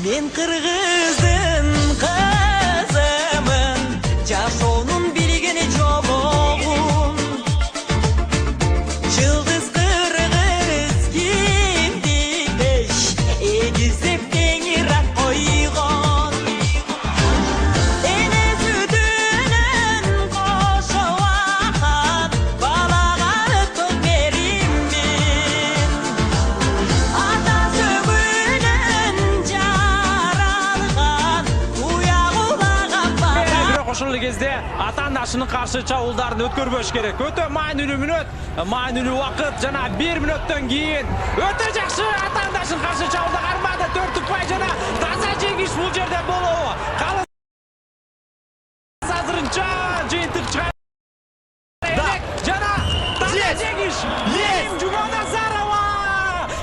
Ben Kırgız'ın kızımın, Caşo'nun bilgini çoğun. Çıldız Kırgız kimdi beş, egizip denir koygan. Dene sütünün koşu akan, balaga tut verim ben. Ata sögünün jaralgan, uya ulaga bala. Koşullu kezdе атаандаштын каршы чабуулдарын өткөрбөш керек. Өтө маанилүү мүнөт, маанилүү убакыт жана 1 мүнөттөн кийин өтө жакшы атаандаштын каршы чабуулда кармады. 4 ұпай жана таза жеңиш бул жерде болобу. Азырынча жыйынтык чыгат. Жана таза жеңиш. Жуманазарова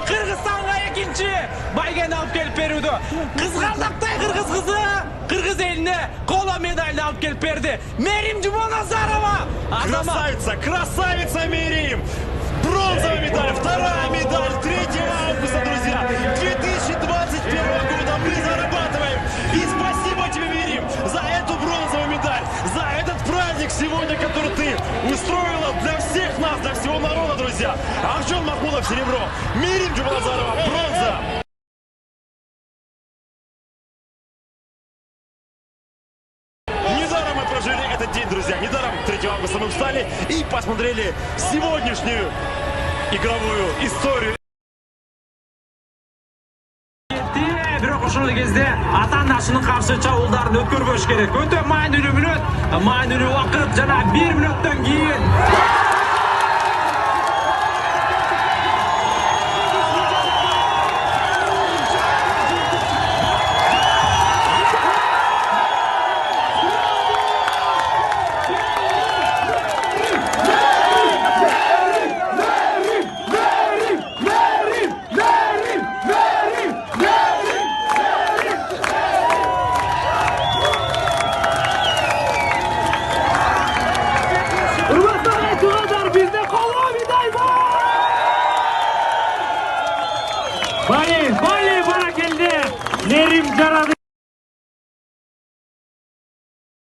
Кыргызстанга экинчи байгени алып келип берүүдө. Кызгардактай кыргыз кызы Кыргыз элине коло медальды алып келип берди. Мерим Жуманазарова. Красавица, красавица Мерим! Бронзовая медаль, вторая медаль, 3 августа, друзья, 2021 года мы зарабатываем. И спасибо тебе, Мерим, за эту бронзовую медаль, за этот праздник сегодня, который ты устроила для всех нас, для всего народа, друзья. Аршон Махмудов серебро, Мерим Жуманазарова бронза. Недаром мы прожили этот день, друзья. Недаром 3 августа мы встали и посмотрели сегодняшнюю игровую историю. Бирок ошол кезде атаандашынын каршы чабуулдарын өткөрбөш керек. Өтө маанилүү мүнөт, маанилүү убакыт жана 1 мүнөттөн кийин Bali, bana geldi. Nerim Jaradı